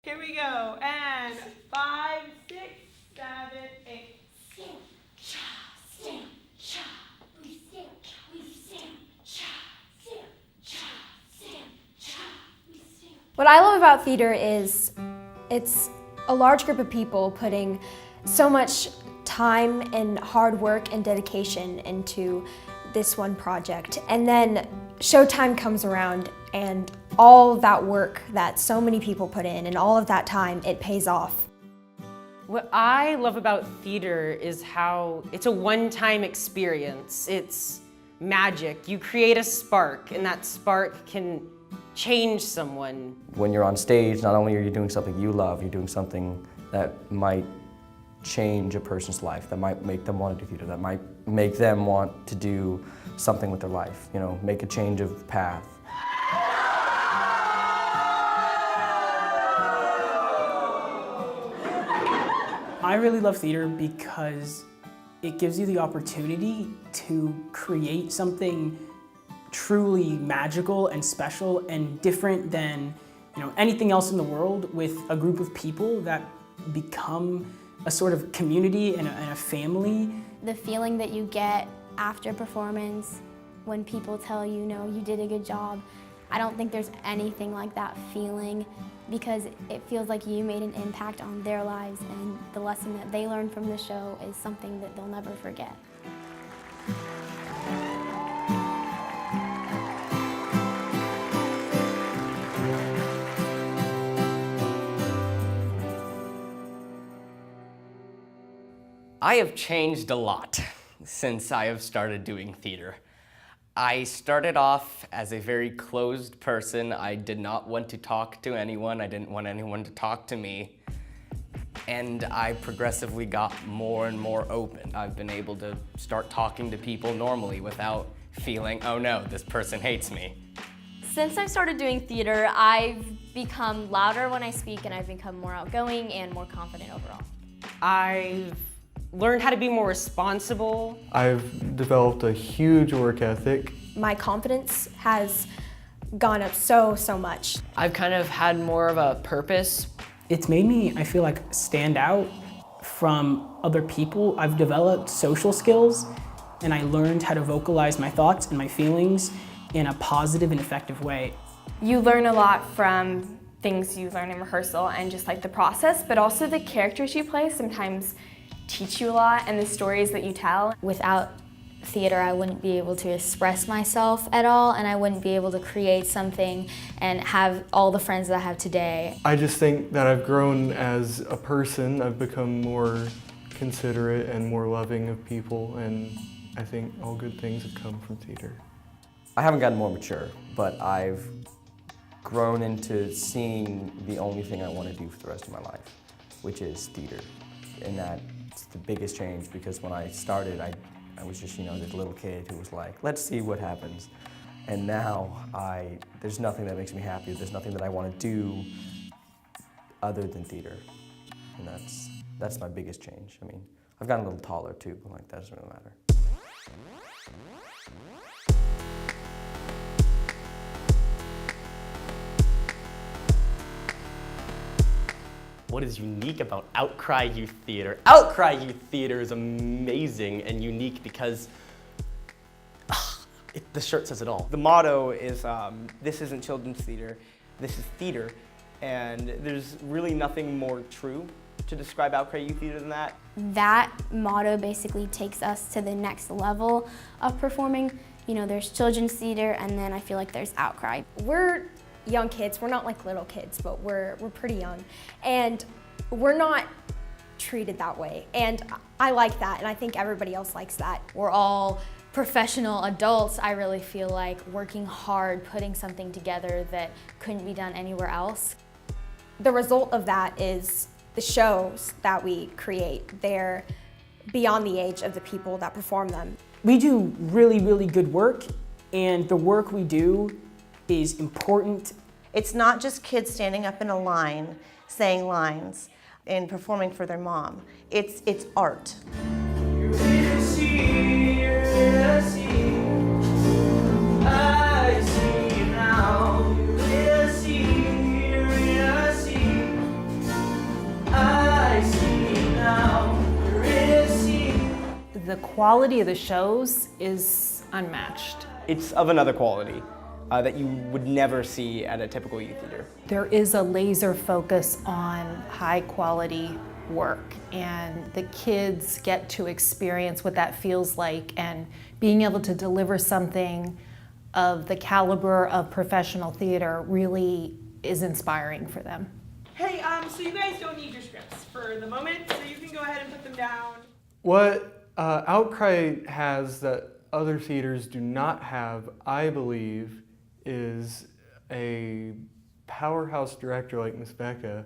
Here we go. And 5, 6, 7, 8. Stamp, cha, stamp, cha. We stamp, cha, stamp, cha, stamp, cha. We stamp. What I love about theater is it's a large group of people putting so much time and hard work and dedication into this one project. And then showtime comes around and all of that work that so many people put in and all of that time, it pays off. What I love about theater is how it's a one-time experience. It's magic. You create a spark, and that spark can change someone. When you're on stage, not only are you doing something you love, you're doing something that might change a person's life, that might make them want to do theater, that might make them want to do something with their life, you know, make a change of path. I really love theater because it gives you the opportunity to create something truly magical and special and different than, you know, anything else in the world, with a group of people that become a sort of community and a family. The feeling that you get after performance when people tell you, no, you did a good job, I don't think there's anything like that feeling, because it feels like you made an impact on their lives, and the lesson that they learned from the show is something that they'll never forget. I have changed a lot since I have started doing theater. I started off as a very closed person. I did not want to talk to anyone. I didn't want anyone to talk to me. And I progressively got more and more open. I've been able to start talking to people normally without feeling, oh no, this person hates me. Since I started doing theater, I've become louder when I speak, and I've become more outgoing and more confident overall. I've learned how to be more responsible. I've developed a huge work ethic. My confidence has gone up so much. I've kind of had more of a purpose. It's made me, I feel like, stand out from other people. I've developed social skills, and I learned how to vocalize my thoughts and my feelings in a positive and effective way. You learn a lot from things you learn in rehearsal and just like the process, but also the characters you play sometimes teach you a lot, and the stories that you tell. Without theater, I wouldn't be able to express myself at all, and I wouldn't be able to create something and have all the friends that I have today. I just think that I've grown as a person. I've become more considerate and more loving of people, and I think all good things have come from theater. I haven't gotten more mature, but I've grown into seeing the only thing I want to do for the rest of my life, which is theater. And that's the biggest change, because when I started, I was just, you know, this little kid who was like, let's see what happens. And now there's nothing that makes me happy. There's nothing that I want to do other than theater. And that's my biggest change. I mean, I've gotten a little taller too, but like, that doesn't really matter. What is unique about Outcry Youth Theatre? Outcry Youth Theatre is amazing and unique because the shirt says it all. The motto is, this isn't children's theater, this is theater. And there's really nothing more true to describe Outcry Youth Theatre than that. That motto basically takes us to the next level of performing. You know, there's children's theater, and then I feel like there's Outcry. We're young kids. We're not like little kids, but we're pretty young. And we're not treated that way. And I like that, and I think everybody else likes that. We're all professional adults, I really feel like, working hard, putting something together that couldn't be done anywhere else. The result of that is the shows that we create. They're beyond the age of the people that perform them. We do really, really good work, and the work we do is important. It's not just kids standing up in a line saying lines and performing for their mom. It's art. quality of the shows is unmatched. It's of another quality that you would never see at a typical youth theater. There is a laser focus on high quality work, and the kids get to experience what that feels like, and being able to deliver something of the caliber of professional theater really is inspiring for them. Hey, so you guys don't need your scripts for the moment, so you can go ahead and put them down. What Outcry has that other theaters do not have, I believe, is a powerhouse director like Miss Becca.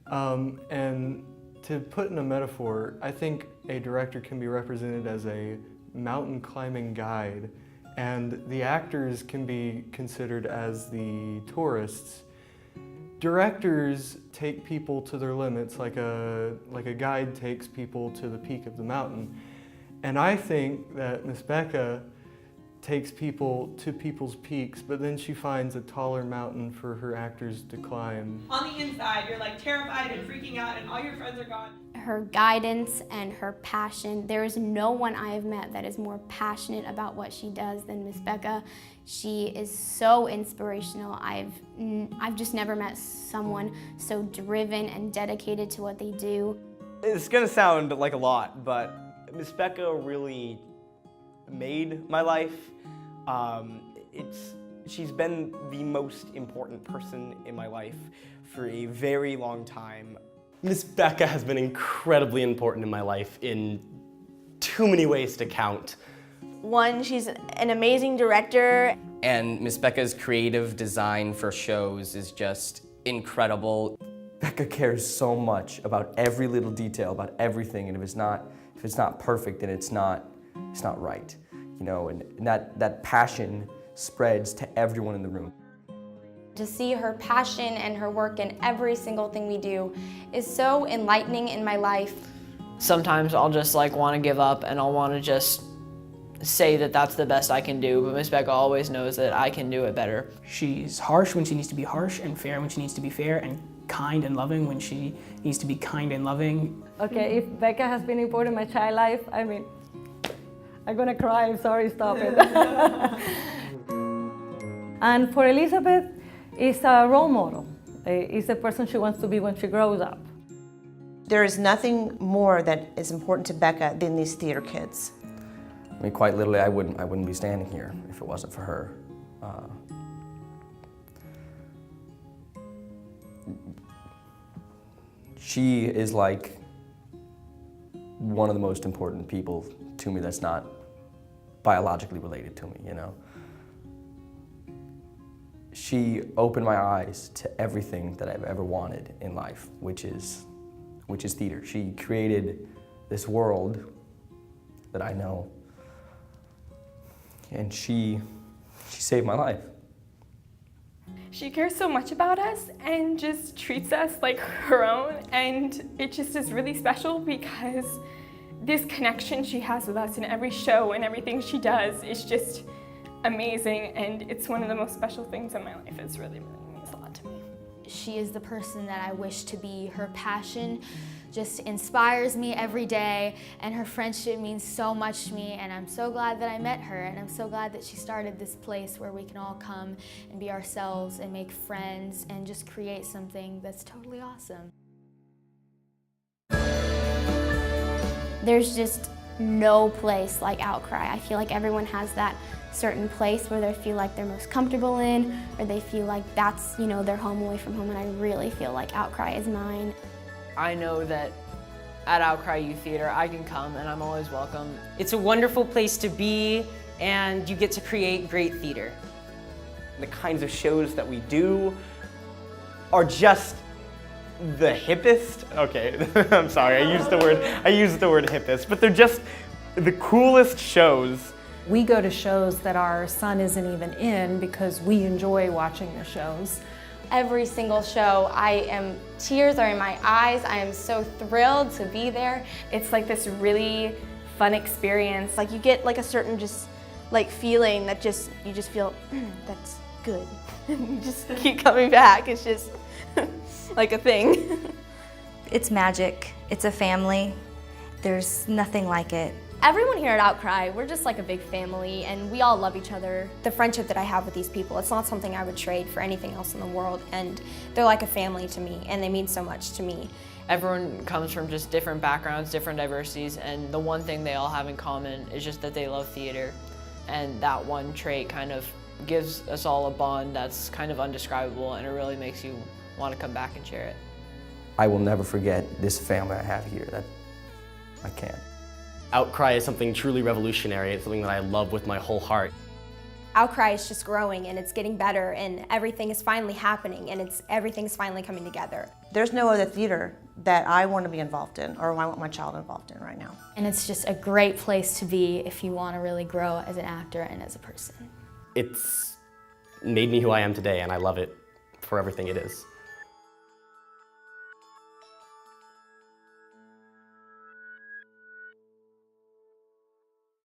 And to put in a metaphor, I think a director can be represented as a mountain climbing guide, and the actors can be considered as the tourists. Directors take people to their limits like a guide takes people to the peak of the mountain. And I think that Miss Becca takes people to people's peaks, but then she finds a taller mountain for her actors to climb. On the inside, you're like terrified and freaking out and all your friends are gone. Her guidance and her passion, there is no one I have met that is more passionate about what she does than Miss Becca. She is so inspirational. I've just never met someone so driven and dedicated to what they do. It's gonna sound like a lot, but Miss Becca really made my life. She's been the most important person in my life for a very long time. Miss Becca has been incredibly important in my life in too many ways to count. One, she's an amazing director. And Miss Becca's creative design for shows is just incredible. Becca cares so much about every little detail, about everything, and if it's not perfect, then it's not right. You know, and that passion spreads to everyone in the room. To see her passion and her work in every single thing we do is so enlightening in my life. Sometimes I'll just want to give up, and I'll want to just say that that's the best I can do, but Miss Becca always knows that I can do it better. She's harsh when she needs to be harsh, and fair when she needs to be fair, and kind and loving when she needs to be kind and loving. Okay, if Becca has been important in my child life, I mean, I'm gonna cry, I'm sorry, stop it. And for Elizabeth, is a role model. Is the person she wants to be when she grows up. There is nothing more that is important to Becca than these theater kids. I mean, quite literally, I wouldn't be standing here if it wasn't for her. She is like one of the most important people to me that's not biologically related to me, you know? She opened my eyes to everything that I've ever wanted in life, which is theater. She created this world that I know, and she saved my life. She cares so much about us and just treats us like her own, and it just is really special because this connection she has with us in every show and everything she does is just amazing, and it's one of the most special things in my life. It's really means a lot to me. She is the person that I wish to be. Her passion just inspires me every day, and her friendship means so much to me, and I'm so glad that I met her, and I'm so glad that she started this place where we can all come and be ourselves and make friends and just create something that's totally awesome. There's just no place like Outcry. I feel like everyone has that certain place where they feel like they're most comfortable in, or they feel like that's, you know, their home away from home, and I really feel like Outcry is mine. I know that at Outcry Youth Theatre I can come and I'm always welcome. It's a wonderful place to be, and you get to create great theater. The kinds of shows that we do are just the hippest. Okay, I'm sorry, I used the word hippest, but they're just the coolest shows. We go to shows that our son isn't even in because we enjoy watching the shows. Every single show, tears are in my eyes. I am so thrilled to be there. It's like this really fun experience. Like you get like a certain just like feeling that you just feel, that's good. You just keep coming back. It's just like a thing. It's magic. It's a family. There's nothing like it. Everyone here at Outcry, we're just like a big family and we all love each other. The friendship that I have with these people, it's not something I would trade for anything else in the world, and they're like a family to me and they mean so much to me. Everyone comes from just different backgrounds, different diversities, and the one thing they all have in common is just that they love theater. And that one trait kind of gives us all a bond that's kind of undescribable, and it really makes you want to come back and share it. I will never forget this family I have here. That I can't. Outcry is something truly revolutionary. It's something that I love with my whole heart. Outcry is just growing and it's getting better and everything is finally happening and everything's finally coming together. There's no other theater that I want to be involved in or I want my child involved in right now. And it's just a great place to be if you want to really grow as an actor and as a person. It's made me who I am today, and I love it for everything it is.